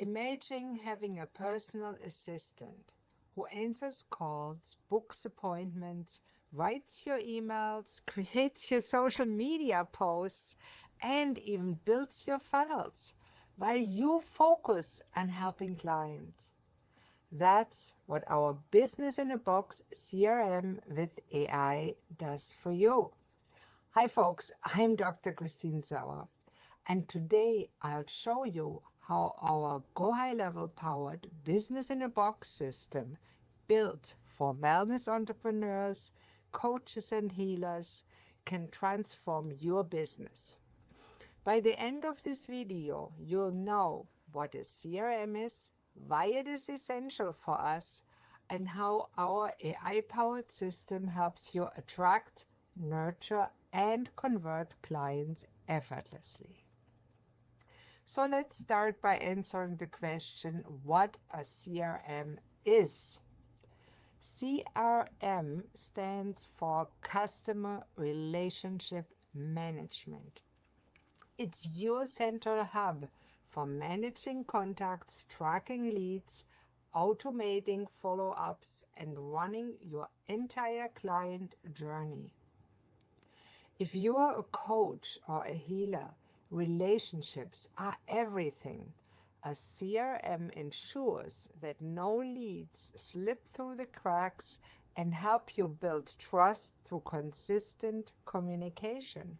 Imagine having a personal assistant who answers calls, books appointments, writes your emails, creates your social media posts, and even builds your funnels while you focus on helping clients. That's what our Business in a Box CRM with AI does for you. Hi folks, I'm Dr. Christine Sauer, and today I'll show you how our Go High Level powered Business in a Box system built for wellness entrepreneurs, coaches and healers can transform your business. By the end of this video, you'll know what a CRM is, why it is essential for us, and how our AI-powered system helps you attract, nurture, and convert clients effortlessly. So let's start by answering the question, what a CRM is. CRM stands for Customer Relationship Management. It's your central hub for managing contacts, tracking leads, automating follow-ups, and running your entire client journey. If you are a coach or a healer, relationships are everything. A CRM ensures that no leads slip through the cracks and help you build trust through consistent communication.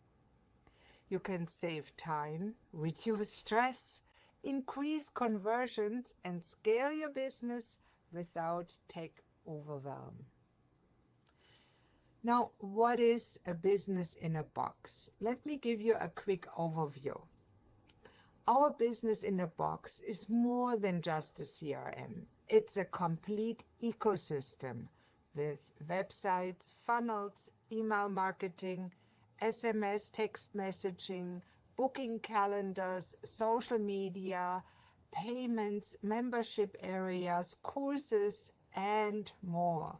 You can save time, reduce stress, increase conversions, and scale your business without tech overwhelm. Now, what is a business in a box? Let me give you a quick overview. Our business in a box is more than just a CRM. It's a complete ecosystem with websites, funnels, email marketing, SMS text messaging, booking calendars, social media, payments, membership areas, courses, and more.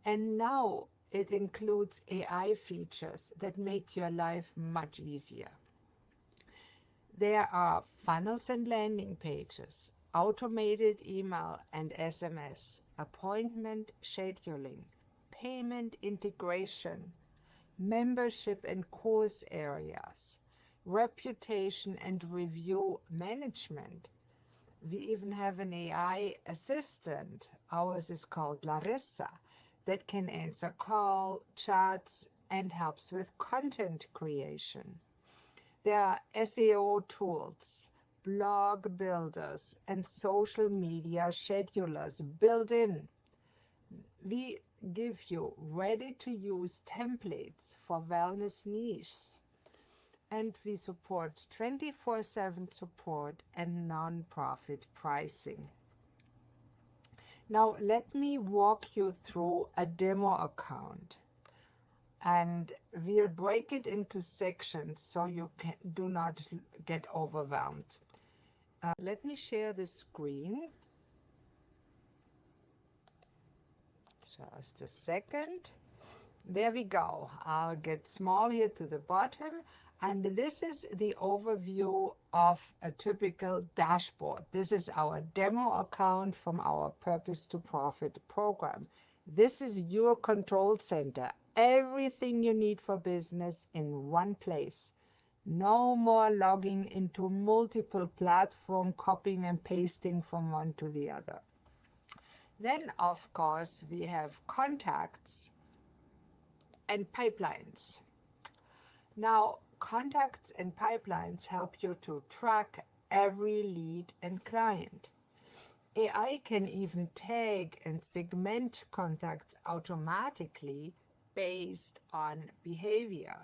And now it includes AI features that make your life much easier. There are funnels and landing pages, automated email and SMS, appointment scheduling, payment integration, membership and course areas, reputation and review management. We even have an AI assistant. Ours is called Larissa, that can answer call, chats, and helps with content creation. There are SEO tools, blog builders, and social media schedulers built in. We give you ready-to-use templates for wellness niches, and we support 24/7 support and non-profit pricing. Now, let me walk you through a demo account, and we'll break it into sections so you do not get overwhelmed. Let me share the screen. Just a second. There we go. I'll get small here to the bottom. And this is the overview of a typical dashboard. This is our demo account from our Purpose to Profit program. This is your control center. Everything you need for business in one place. No more logging into multiple platforms, copying and pasting from one to the other. Then, of course, we have contacts and pipelines. Now, contacts and pipelines help you to track every lead and client. AI can even tag and segment contacts automatically based on behavior.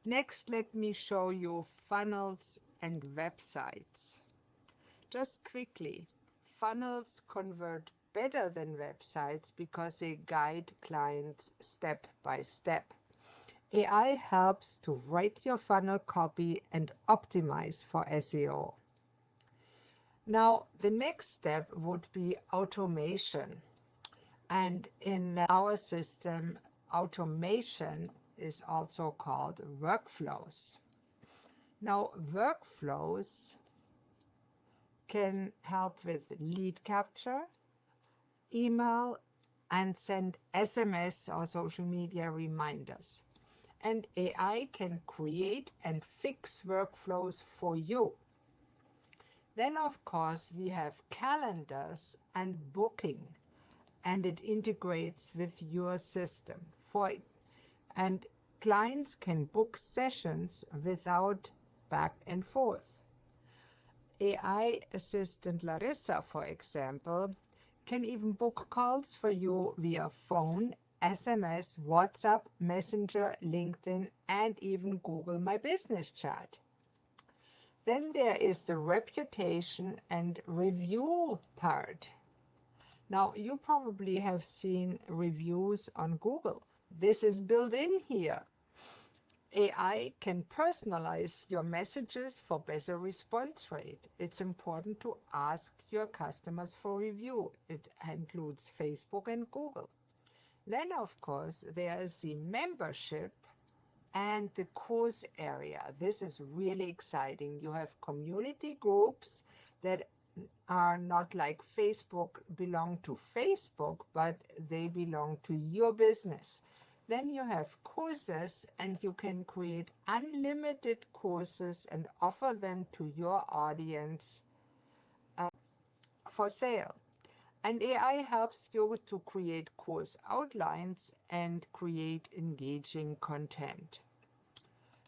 Next, let me show you funnels and websites. Just quickly, funnels convert better than websites because they guide clients step by step. AI helps to write your funnel copy and optimize for SEO. Now, the next step would be automation. And in our system, automation is also called workflows. Now, workflows can help with lead capture, email, and send SMS or social media reminders. And AI can create and fix workflows for you. Then, of course, we have calendars and booking, and it integrates with your system. And clients can book sessions without back and forth. AI assistant Larissa, for example, can even book calls for you via phone, SMS, WhatsApp, Messenger, LinkedIn, and even Google My Business Chat. Then there is the reputation and review part. Now, you probably have seen reviews on Google. This is built in here. AI can personalize your messages for better response rate. It's important to ask your customers for review. It includes Facebook and Google. Then, of course, there is the membership and the course area. This is really exciting. You have community groups that are not like Facebook belong to Facebook, but they belong to your business. Then you have courses, and you can create unlimited courses and offer them to your audience for sale. And AI helps you to create course outlines and create engaging content.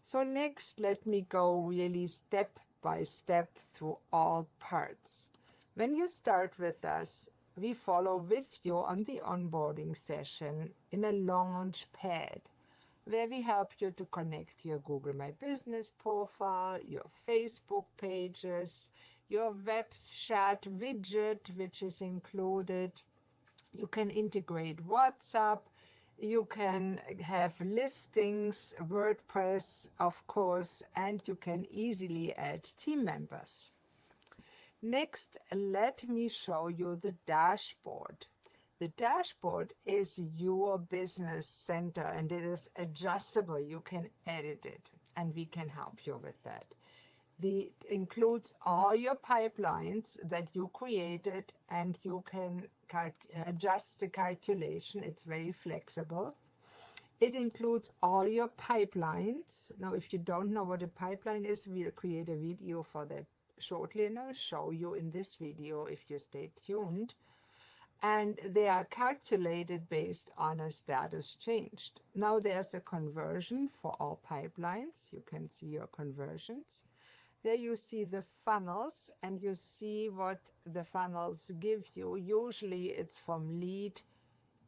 So next, let me go really step by step through all parts. When you start with us, we follow with you on the onboarding session in a launch pad, where we help you to connect your Google My Business profile, your Facebook pages, your web chat widget, which is included. You can integrate WhatsApp. You can have listings, WordPress, of course, and you can easily add team members. Next, let me show you the dashboard. The dashboard is your business center, and it is adjustable. You can edit it, and we can help you with that. It includes all your pipelines that you created, and you can adjust the calculation. It's very flexible. It includes all your pipelines. Now, if you don't know what a pipeline is, we'll create a video for that shortly, and I'll show you in this video if you stay tuned. And they are calculated based on a status changed. Now there's a conversion for all pipelines. You can see your conversions. There you see the funnels, and you see what the funnels give you. Usually it's from lead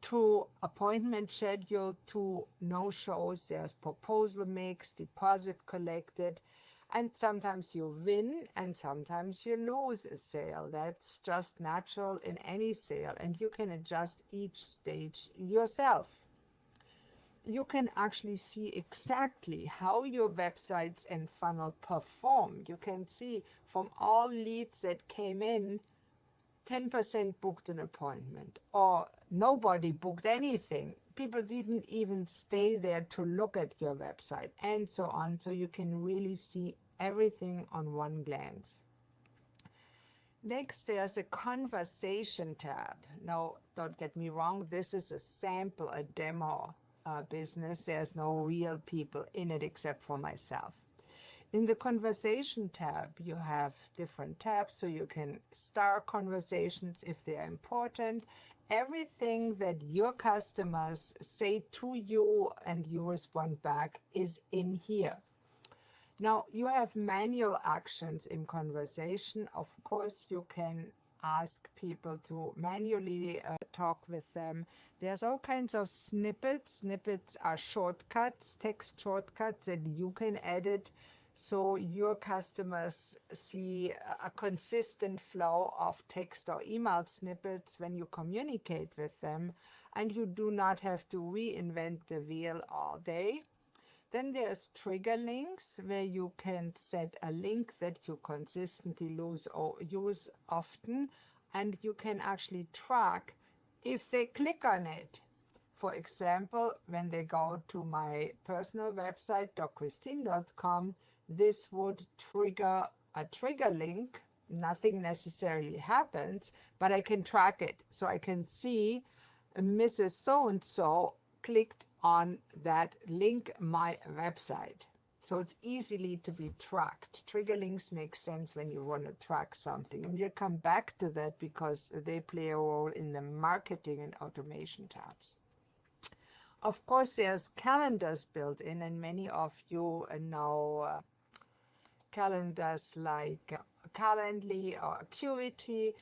to appointment schedule to no-shows. There's proposal mix, deposit collected, and sometimes you win and sometimes you lose a sale. That's just natural in any sale, and you can adjust each stage yourself. You can actually see exactly how your websites and funnel perform. You can see from all leads that came in, 10% booked an appointment, or nobody booked anything. People didn't even stay there to look at your website, and so on. So you can really see everything on one glance. Next, there's a conversation tab. Now, don't get me wrong, this is a sample, a demo business. There's no real people in it except for myself. In the conversation tab, you have different tabs, so you can start conversations if they are important. Everything that your customers say to you and you respond back is in here. Now, you have manual actions in conversation. Of course, you can ask people to manually talk with them. There's all kinds of snippets. Snippets are shortcuts, text shortcuts that you can edit, so your customers see a consistent flow of text or email snippets when you communicate with them, and you do not have to reinvent the wheel all day. Then there's trigger links, where you can set a link that you consistently use often, and you can actually track if they click on it. For example, when they go to my personal website, drchristine.com, this would trigger a trigger link nothing necessarily happens, but I can track it. So I can see Mrs. So-and-so clicked on that link, my website. So it's easily to be tracked. Trigger links make sense when you want to track something. And we'll come back to that because they play a role in the marketing and automation tabs. Of course, there's calendars built in, and many of you know calendars like Calendly or Acuity.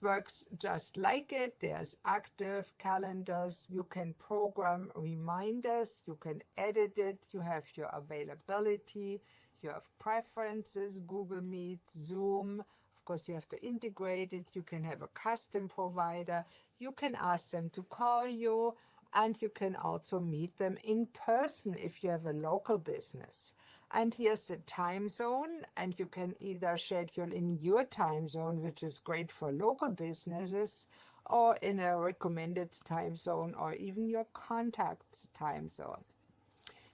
Works just like it. There's active calendars. You can program reminders. You can edit it. You have your availability. You have preferences, Google Meet, Zoom. Of course, you have to integrate it. You can have a custom provider. You can ask them to call you, and you can also meet them in person if you have a local business. And here's the time zone, and you can either schedule in your time zone, which is great for local businesses, or in a recommended time zone, or even your contacts time zone.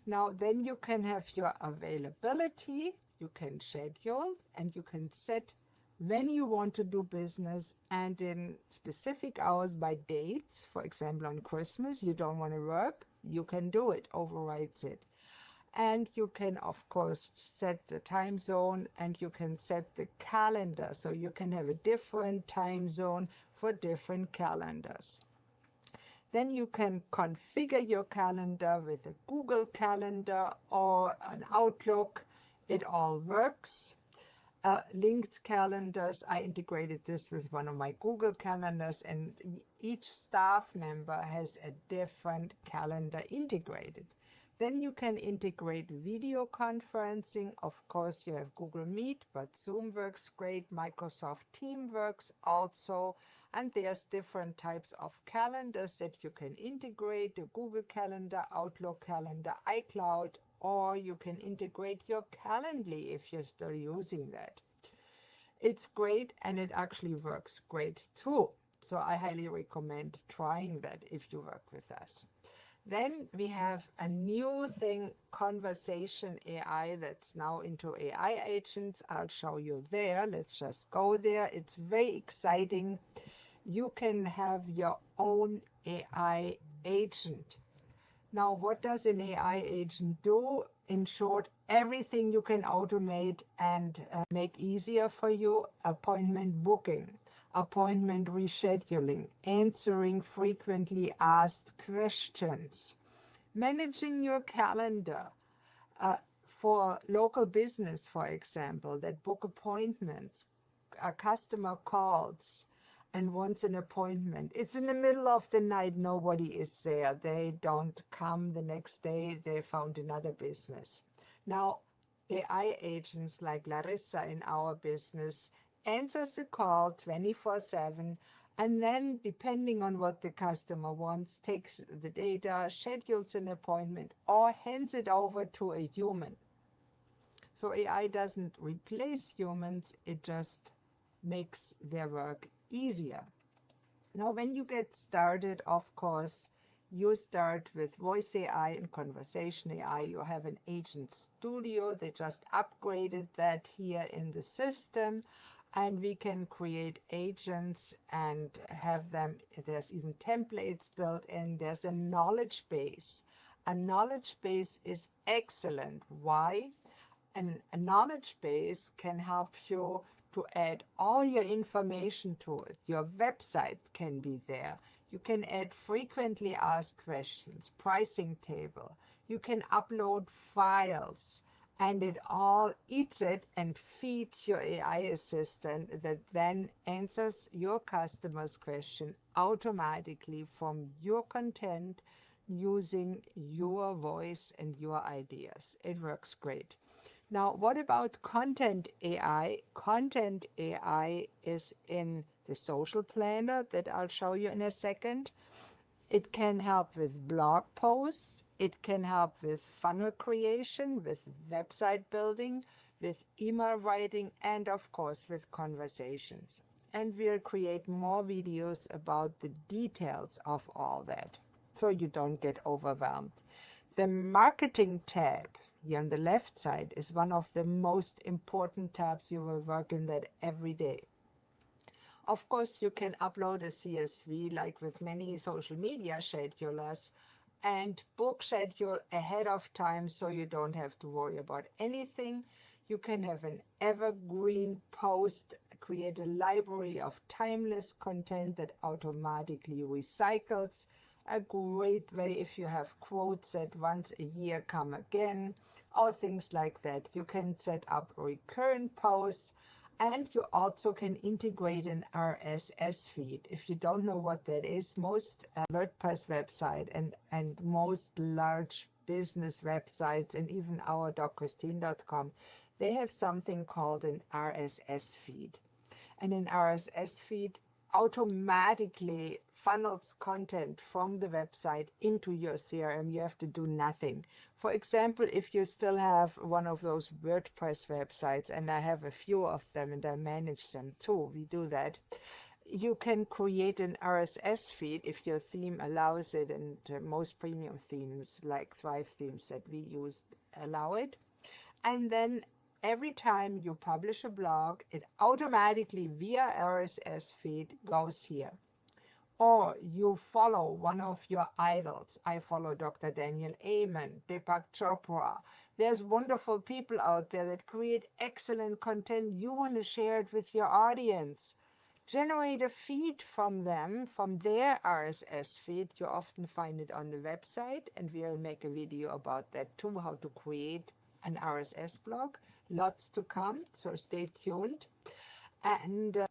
Now, then you can have your availability, you can schedule, and you can set when you want to do business and in specific hours by dates. For example, on Christmas, you don't want to work, you can do it, overrides it. And you can, of course, set the time zone, and you can set the calendar. So you can have a different time zone for different calendars. Then you can configure your calendar with a Google Calendar or an Outlook. It all works. Linked calendars, I integrated this with one of my Google calendars, and each staff member has a different calendar integrated. Then you can integrate video conferencing. Of course, you have Google Meet, but Zoom works great. Microsoft Teams works also. And there's different types of calendars that you can integrate, the Google Calendar, Outlook Calendar, iCloud, or you can integrate your Calendly if you're still using that. It's great, and it actually works great too. So I highly recommend trying that if you work with us. Then we have a new thing, conversation AI, that's now into AI agents. I'll show you there. Let's just go there. It's very exciting. You can have your own AI agent. Now, what does an AI agent do? In short, everything you can automate and make easier for you: appointment booking, appointment rescheduling, answering frequently asked questions, managing your calendar for local business, for example, that book appointments, a customer calls and wants an appointment. It's in the middle of the night, nobody is there. They don't come the next day, they found another business. Now, AI agents like Larissa in our business answers the call 24/7, and then, depending on what the customer wants, takes the data, schedules an appointment, or hands it over to a human. So AI doesn't replace humans, it just makes their work easier. Now, when you get started, of course, you start with voice AI and conversation AI. You have an agent studio. They just upgraded that here in the system, and we can create agents and have them. There's even templates built in. There's a knowledge base. A knowledge base is excellent. Why? And a knowledge base can help you to add all your information to it. Your website can be there. You can add frequently asked questions, pricing table. You can upload files, and it all eats it and feeds your AI assistant that then answers your customer's question automatically from your content using your voice and your ideas. It works great. Now, what about content AI? Content AI is in the social planner that I'll show you in a second. It can help with blog posts. It can help with funnel creation, with website building, with email writing, and of course with conversations. And we'll create more videos about the details of all that so you don't get overwhelmed. The marketing tab Here on the left side is one of the most important tabs. You will work in that every day. Of course, you can upload a CSV like with many social media schedulers and book schedule ahead of time so you don't have to worry about anything. You can have an evergreen post, create a library of timeless content that automatically recycles. A great way if you have quotes that once a year come again, or things like that. You can set up recurrent posts, and you also can integrate an RSS feed. If you don't know what that is, most WordPress website and most large business websites and even our drchristine.com, they have something called an RSS feed. And an RSS feed automatically funnels content from the website into your CRM. You have to do nothing. For example, if you still have one of those WordPress websites, and I have a few of them and I manage them too, we do that. You can create an RSS feed if your theme allows it, and most premium themes like Thrive themes that we use allow it. And then every time you publish a blog, it automatically via RSS feed goes here. Or you follow one of your idols. I follow Dr. Daniel Amen, Deepak Chopra. There's wonderful people out there that create excellent content. You want to share it with your audience. Generate a feed from them, from their RSS feed. You often find it on the website, and we'll make a video about that too, how to create an RSS blog. Lots to come, so stay tuned. And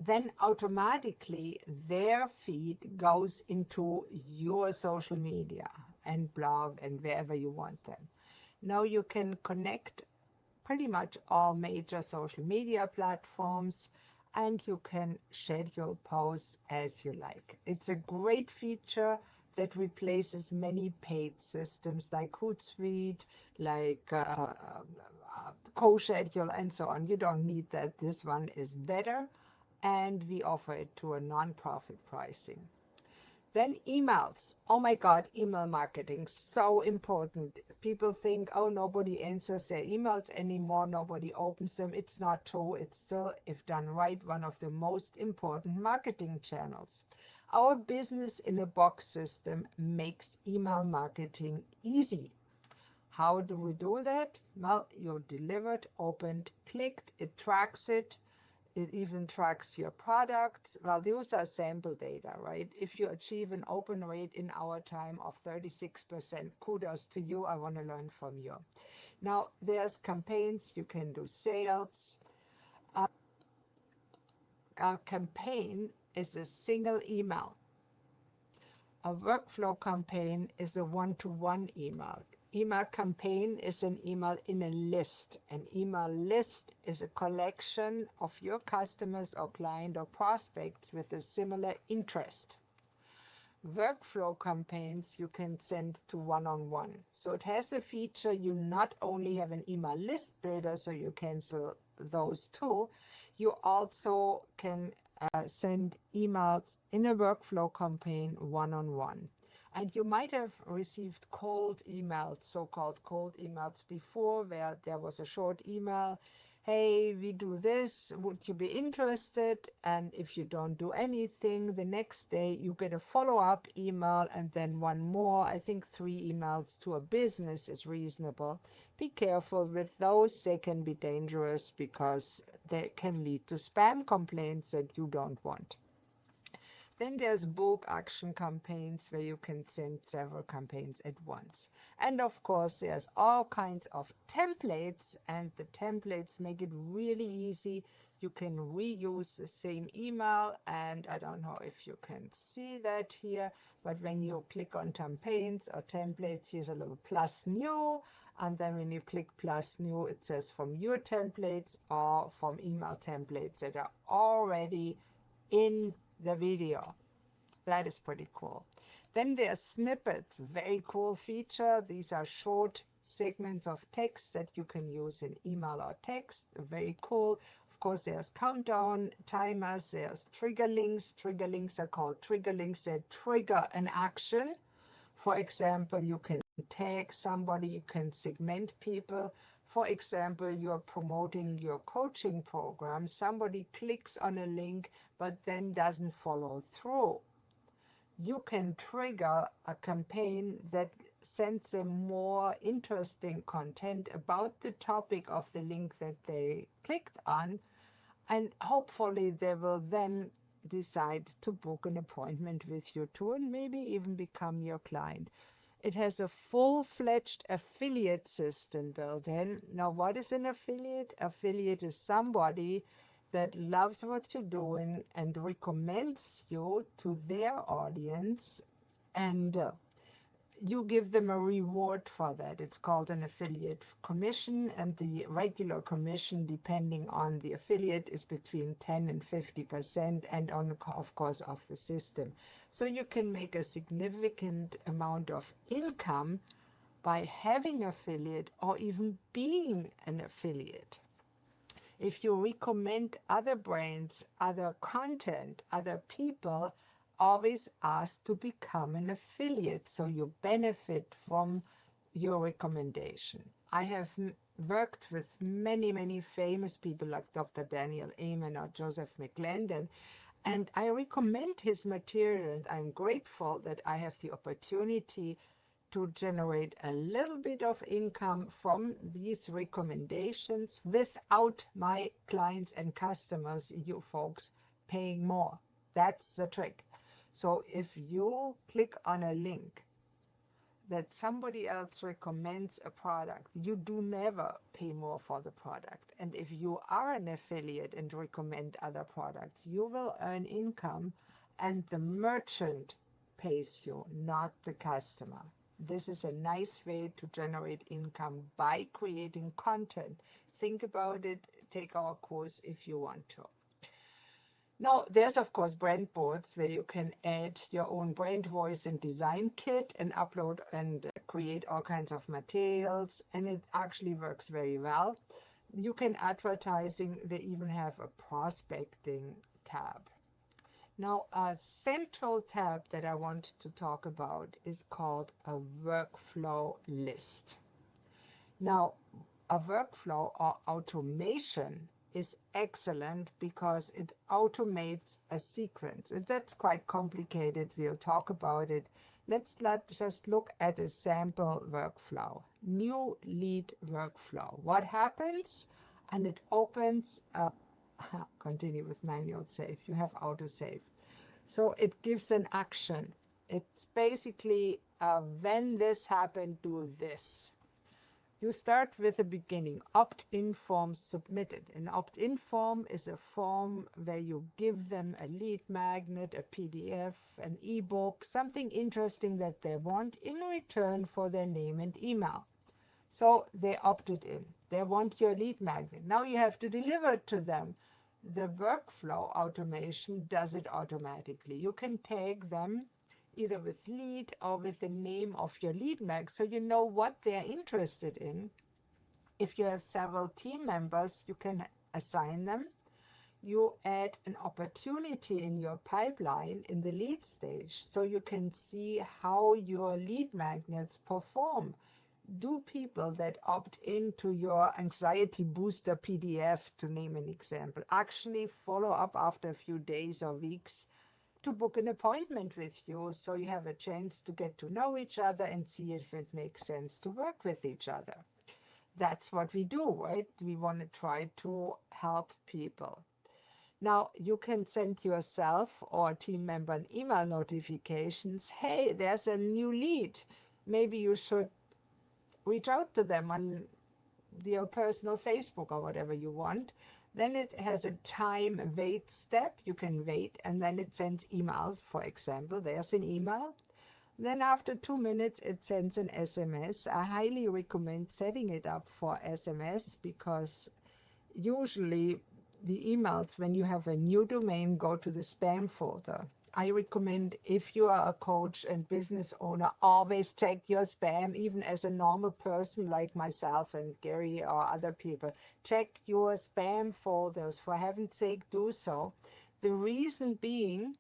then automatically their feed goes into your social media and blog and wherever you want them. Now you can connect pretty much all major social media platforms, and you can schedule posts as you like. It's a great feature that replaces many paid systems like Hootsuite, like CoSchedule, and so on. You don't need that. This one is better, and we offer it to a non-profit pricing. Then emails. Oh my God, email marketing, so important. People think, oh, nobody answers their emails anymore, nobody opens them. It's not true. It's still, if done right, one of the most important marketing channels. Our business in a box system makes email marketing easy. How do we do that? Well, you delivered, opened, clicked, it tracks it. It even tracks your products. Well, those are sample data, right? If you achieve an open rate in our time of 36%, kudos to you. I want to learn from you. Now, there's campaigns. You can do sales. A campaign is a single email. A workflow campaign is a one-to-one email. Email campaign is an email in a list. An email list is a collection of your customers or client or prospects with a similar interest. Workflow campaigns you can send to one-on-one. So it has a feature. You not only have an email list builder, so you cancel those too, you also can send emails in a workflow campaign one-on-one. And you might have received cold emails, so-called cold emails before, where there was a short email. Hey, we do this. Would you be interested? And if you don't do anything, the next day you get a follow-up email and then one more. I think 3 emails to a business is reasonable. Be careful with those. They can be dangerous because they can lead to spam complaints that you don't want. Then there's bulk action campaigns where you can send several campaigns at once. And of course, there's all kinds of templates, and the templates make it really easy. You can reuse the same email, and I don't know if you can see that here, but when you click on campaigns or templates, here's a little plus new. And then when you click plus new, it says from your templates or from email templates that are already in the video. That is pretty cool. Then there's snippets, very cool feature. These are short segments of text that you can use in email or text. Very cool. Of course, there's countdown timers, there's trigger links. Trigger links are called trigger links that trigger an action. For example, you can tag somebody, you can segment people. For example, you're promoting your coaching program, somebody clicks on a link but then doesn't follow through. You can trigger a campaign that sends them more interesting content about the topic of the link that they clicked on, and hopefully they will then decide to book an appointment with you too, and maybe even become your client. It has a full-fledged affiliate system built in. Now, what is an affiliate? Affiliate is somebody that loves what you're doing and recommends you to their audience, and you give them a reward for that. It's called an affiliate commission, and the regular commission, depending on the affiliate, is between 10 and 50%, and on, of course, of the system. So you can make a significant amount of income by having affiliate or even being an affiliate. If you recommend other brands, other content, other people, always ask to become an affiliate so you benefit from your recommendation. I have worked with many, many famous people like Dr. Daniel Amen or Joseph McClendon, and I recommend his material, and I'm grateful that I have the opportunity to generate a little bit of income from these recommendations without my clients and customers, you folks, paying more. That's the trick. So if you click on a link that somebody else recommends a product, you do never pay more for the product. And if you are an affiliate and recommend other products, you will earn income, and the merchant pays you, not the customer. This is a nice way to generate income by creating content. Think about it. Take our course if you want to. Now, there's, of course, brand boards where you can add your own brand voice and design kit and upload and create all kinds of materials, and it actually works very well. You can advertising, they even have a prospecting tab. Now, a central tab that I want to talk about is called a workflow list. Now, a workflow or automation is excellent because it automates a sequence. That's quite complicated. We'll talk about it. Let's just look at a sample workflow. New lead workflow. What happens? And it opens up. Continue with manual save. You have auto save. So it gives an action. It's basically when this happened, do this. You start with the beginning, opt-in form submitted. An opt-in form is a form where you give them a lead magnet, a PDF, an ebook, something interesting that they want in return for their name and email. So they opted in. They want your lead magnet. Now you have to deliver it to them. The workflow automation does it automatically. You can tag them either with lead or with the name of your lead mag, so you know what they're interested in. If you have several team members, you can assign them. You add an opportunity in your pipeline in the lead stage, so you can see how your lead magnets perform. Do people that opt into your anxiety booster PDF, to name an example, actually follow up after a few days or weeks to book an appointment with you, so you have a chance to get to know each other and see if it makes sense to work with each other? That's what we do, right? We want to try to help people. Now, you can send yourself or a team member an email notifications. Hey, there's a new lead. Maybe you should reach out to them on your personal Facebook or whatever you want. Then it has a time wait step. You can wait, and then it sends emails. For example, there's an email. Then after 2 minutes, it sends an SMS. I highly recommend setting it up for SMS because usually the emails, when you have a new domain, go to the spam folder. I recommend, if you are a coach and business owner, always check your spam, even as a normal person like myself and Gary or other people. Check your spam folders. For heaven's sake, do so. The reason being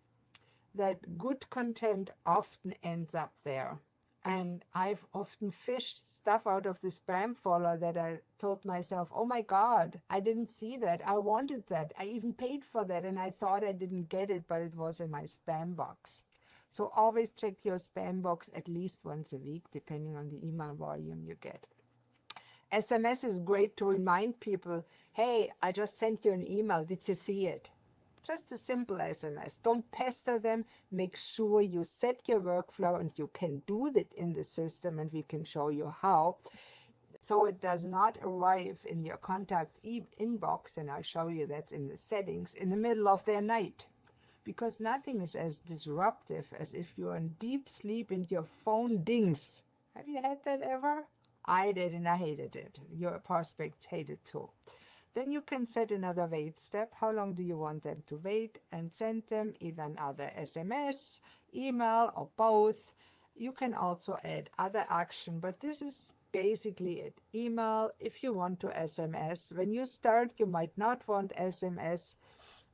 that good content often ends up there. And I've often fished stuff out of the spam folder that I told myself, oh my God, I didn't see that. I wanted that. I even paid for that. And I thought I didn't get it, but it was in my spam box. So always check your spam box at least once a week, depending on the email volume you get. SMS is great to remind people, hey, I just sent you an email. Did you see it? Just a simple SMS. Don't pester them. Make sure you set your workflow, and you can do that in the system, and we can show you how. So it does not arrive in your contact inbox, and I'll show you that's in the settings, in the middle of their night. Because nothing is as disruptive as if you're in deep sleep and your phone dings. Have you had that ever? I did, and I hated it. Your prospects hate it too. Then you can set another wait step. How long do you want them to wait? And send them either another SMS, email, or both. You can also add other action, but this is basically it. Email, if you want to SMS. When you start, you might not want SMS,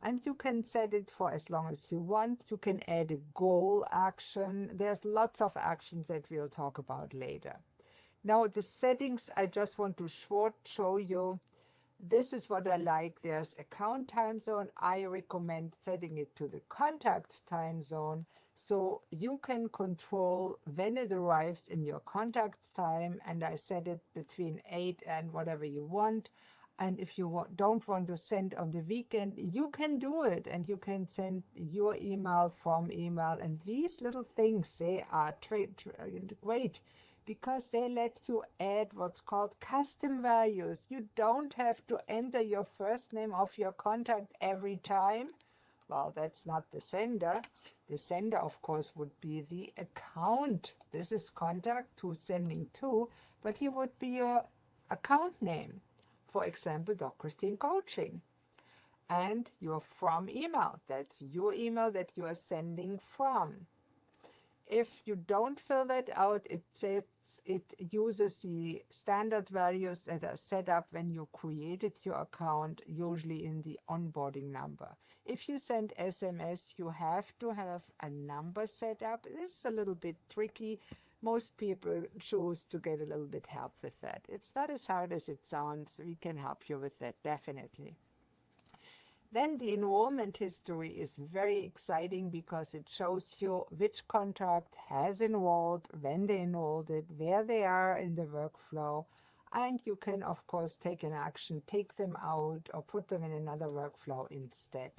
and you can set it for as long as you want. You can add a goal action. There's lots of actions that we'll talk about later. Now, the settings, I just want to show you. This is what I like. There's account time zone. I recommend setting it to the contact time zone so you can control when it arrives in your contact time. And I set it between 8 and whatever you want. And if you don't want to send on the weekend, you can do it. And you can send your email from email. And these little things, they are great, because they let you add what's called custom values. You don't have to enter your first name of your contact every time. Well, that's not the sender. The sender, of course, would be the account. This is contact to sending to, but here would be your account name. For example, Dr. Christine Coaching. And your from email. That's your email that you are sending from. If you don't fill that out, it says it uses the standard values that are set up when you created your account, usually in the onboarding number. If you send SMS, you have to have a number set up. This is a little bit tricky. Most people choose to get a little bit help with that. It's not as hard as it sounds. We can help you with that, definitely. Then the enrollment history is very exciting because it shows you which contact has enrolled, when they enrolled it, where they are in the workflow, and you can, of course, take an action, take them out, or put them in another workflow instead.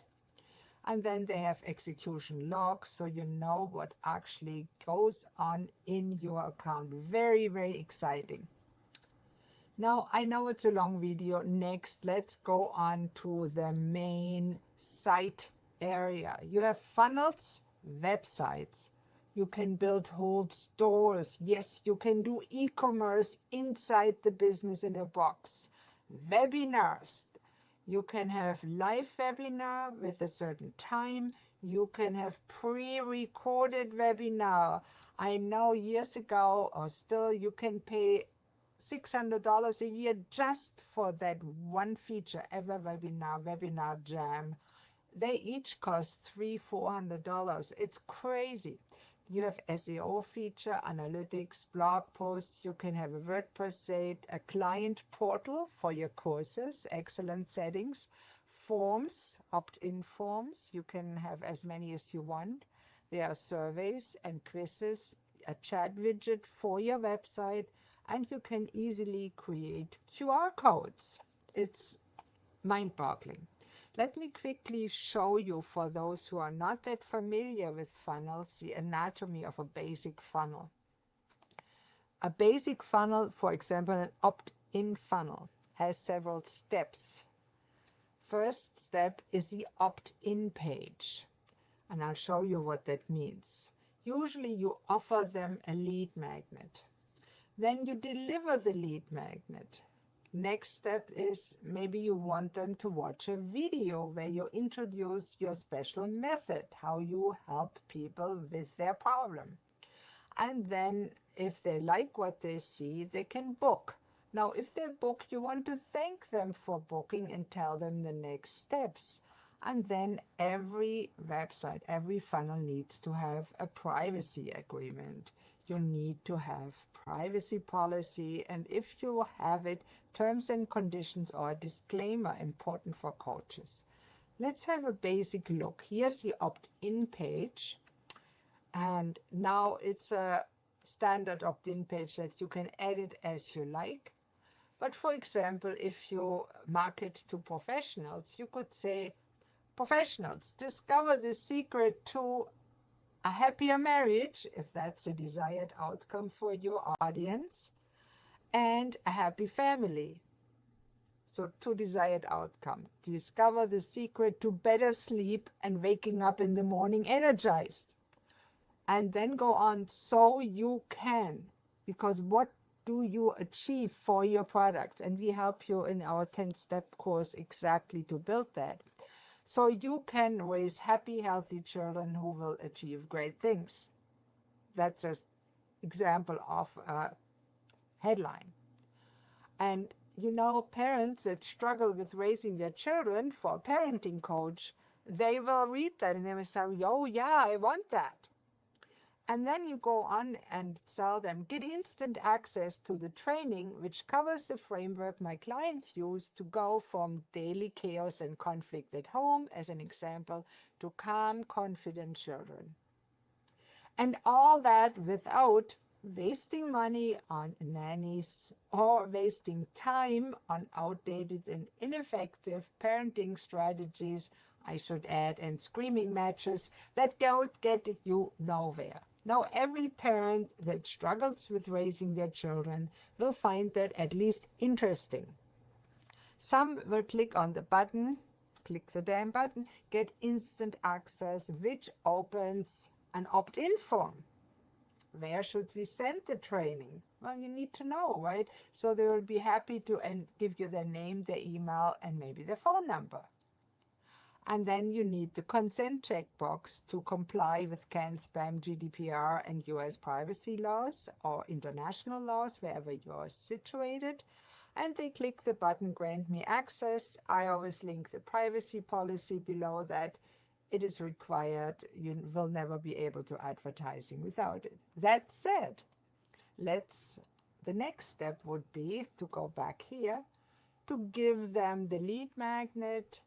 And then they have execution logs, so you know what actually goes on in your account. Very, very exciting. Now, I know it's a long video. Next, let's go on to the main site area. You have funnels, websites. You can build whole stores. Yes, you can do e-commerce inside the business in a box. Webinars. You can have live webinar with a certain time. You can have pre-recorded webinar. I know years ago, or still, you can pay $600 a year just for that one feature, Ever Webinar, Webinar Jam. They each cost $300-400. It's crazy. You have SEO feature, analytics, blog posts. You can have a WordPress site, a client portal for your courses, excellent settings, forms, opt-in forms. You can have as many as you want. There are surveys and quizzes, a chat widget for your website, and you can easily create QR codes. It's mind-boggling. Let me quickly show you, for those who are not that familiar with funnels, the anatomy of a basic funnel. A basic funnel, for example, an opt-in funnel, has several steps. First step is the opt-in page, and I'll show you what that means. Usually you offer them a lead magnet. Then you deliver the lead magnet. Next step is maybe you want them to watch a video where you introduce your special method, how you help people with their problem. And then if they like what they see, they can book. Now, if they book, you want to thank them for booking and tell them the next steps. And then every website, every funnel needs to have a privacy agreement. you need to have privacy policy, and if you have it, terms and conditions or a disclaimer important for coaches. Let's have a basic look. Here's the opt-in page, and now it's a standard opt-in page that you can edit as you like. But for example, if you market to professionals, you could say, professionals, discover the secret to a happier marriage, if that's the desired outcome for your audience, and a happy family. So two desired outcomes. Discover the secret to better sleep and waking up in the morning energized. And then go on, so you can, because what do you achieve for your products? And we help you in our 10-step course exactly to build that. So you can raise happy, healthy children who will achieve great things. That's an example of a headline. And you know, parents that struggle with raising their children, for a parenting coach, they will read that and they will say, oh yeah, I want that. And then you go on and tell them, get instant access to the training, which covers the framework my clients use to go from daily chaos and conflict at home, as an example, to calm, confident children. And all that without wasting money on nannies or wasting time on outdated and ineffective parenting strategies, I should add, and screaming matches that don't get you nowhere. Now, every parent that struggles with raising their children will find that at least interesting. Some will click on the button, click the damn button, get instant access, which opens an opt-in form. Where should we send the training? Well, you need to know, right? So they will be happy to give you their name, their email, and maybe their phone number. And then you need the consent checkbox to comply with CAN, spam, GDPR, and US privacy laws or international laws, wherever you are situated. And they click the button, grant me access. I always link the privacy policy below that. It is required. You will never be able to advertising without it. That said, the next step would be to go back here, to give them the lead magnet,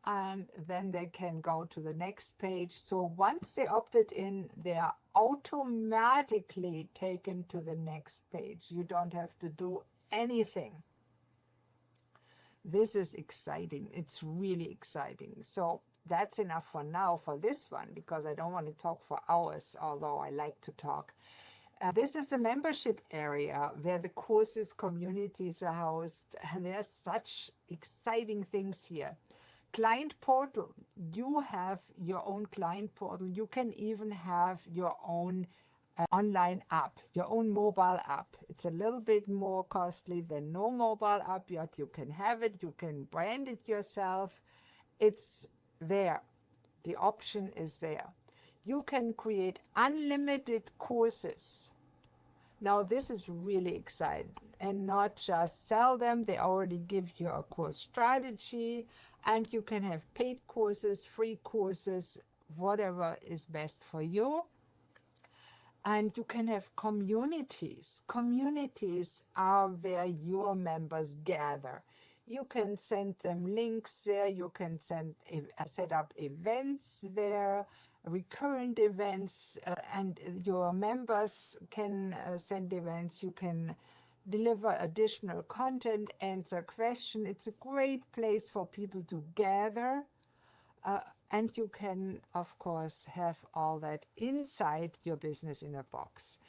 and then they can go to the next page. So once they opted in, they are automatically taken to the next page. You don't have to do anything. This is exciting. It's really exciting. So that's enough for now for this one, because I don't want to talk for hours, although I like to talk. This is a membership area where the courses, communities are housed, and there's such exciting things here. Client portal. You have your own client portal. You can even have your own online app, your own mobile app. It's a little bit more costly than no mobile app, yet you can have it. You can brand it yourself. It's there. The option is there. You can create unlimited courses. Now, this is really exciting, and not just sell them. They already give you a course strategy, and you can have paid courses, free courses, whatever is best for you. And you can have communities. Communities are where your members gather. You can send them links there. You can set up events there, recurrent events, and your members can send events. You can deliver additional content, answer questions. It's a great place for people to gather. And you can, of course, have all that inside your business in a box.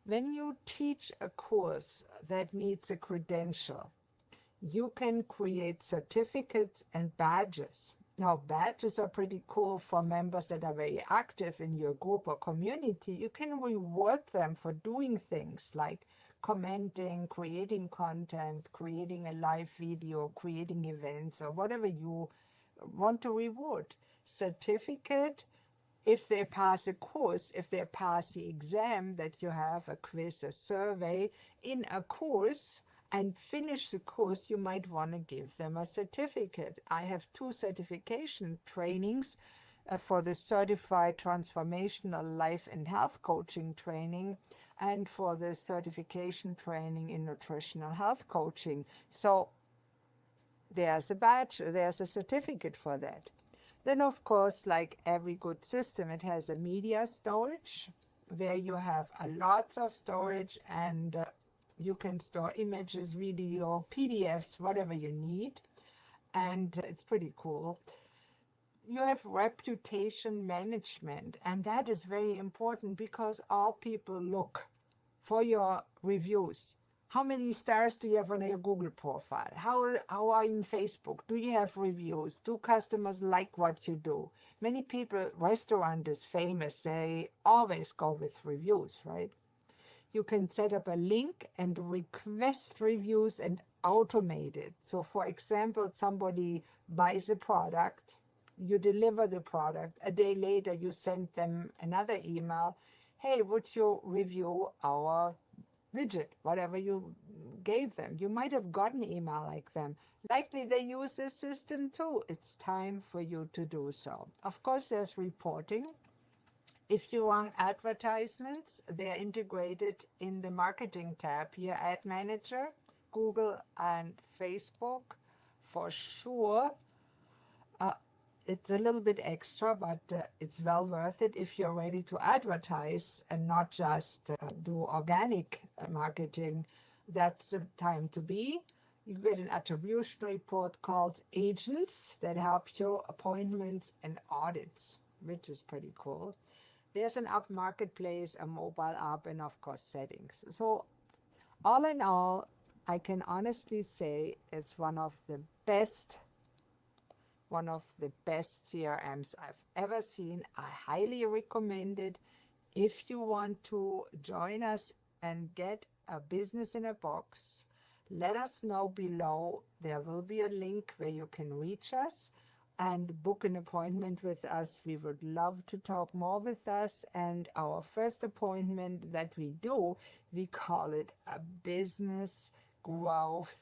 When you teach a course that needs a credential, you can create certificates and badges. Now, badges are pretty cool for members that are very active in your group or community. You can reward them for doing things like commenting, creating content, creating a live video, creating events, or whatever you want to reward. Certificate, if they pass a course, if they pass the exam that you have, a quiz, a survey in a course, and finish the course, you might want to give them a certificate. I have 2 certification trainings for the Certified Transformational Life and Health Coaching Training, and for the certification training in nutritional health coaching. So there's a badge, there's a certificate for that. Then, of course, like every good system, it has a media storage where you have a lots of storage, and you can store images, video, PDFs, whatever you need. And it's pretty cool. You have reputation management, and that is very important because all people look for your reviews. How many stars do you have on your Google profile? How are you in Facebook? Do you have reviews? Do customers like what you do? Many people, restaurant is famous, they always go with reviews, right? You can set up a link and request reviews and automate it. So for example, somebody buys a product, you deliver the product, a day later you send them another email, hey, would you review our widget, whatever you gave them. You might have gotten an email like them. Likely they use this system too. It's time for you to do so. Of course, there's reporting. If you run advertisements, they're integrated in the marketing tab here, Ad Manager, Google and Facebook for sure. It's a little bit extra, but it's well worth it if you're ready to advertise and not just do organic marketing. That's the time to be. You get an attribution report called Agents that help you appointments and audits, which is pretty cool. There's an app marketplace, a mobile app, and of course settings. So all in all, I can honestly say it's one of the best CRMs I've ever seen. I highly recommend it. If you want to join us and get a business in a box, let us know below. There will be a link where you can reach us and book an appointment with us. We would love to talk more with us. And our first appointment that we do, we call it a business growth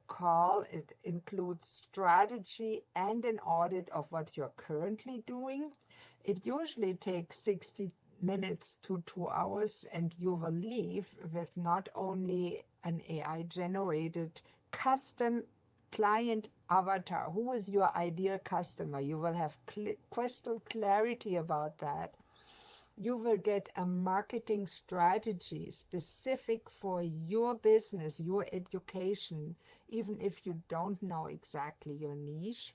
call. It includes strategy and an audit of what you're currently doing. It usually takes 60 minutes to 2 hours, and you will leave with not only an AI generated custom client avatar. Who is your ideal customer? You will have crystal clarity about that. You will get a marketing strategy specific for your business, your education, even if you don't know exactly your niche.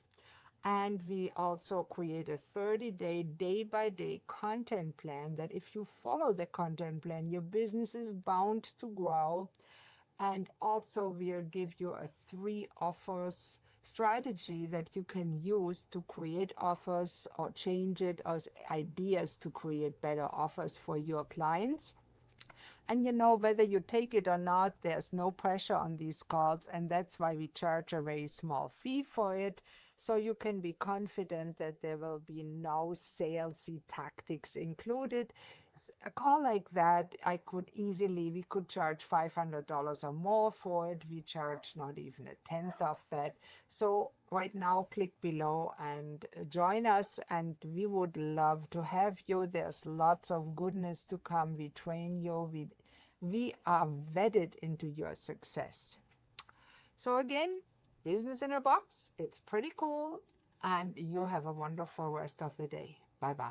And we also create a 30-day, day-by-day content plan that if you follow the content plan, your business is bound to grow. And also we'll give you a 3 offers strategy that you can use to create offers or change it as ideas to create better offers for your clients. And you know, whether you take it or not, there's no pressure on these calls, and that's why we charge a very small fee for it. So you can be confident that there will be no salesy tactics included. A call like that, we could charge $500 or more for it. We charge not even a tenth of that. So right now, click below and join us, and we would love to have you. There's lots of goodness to come. We train you. We are vetted into your success. So again, business in a box. It's pretty cool, and you have a wonderful rest of the day. Bye-bye.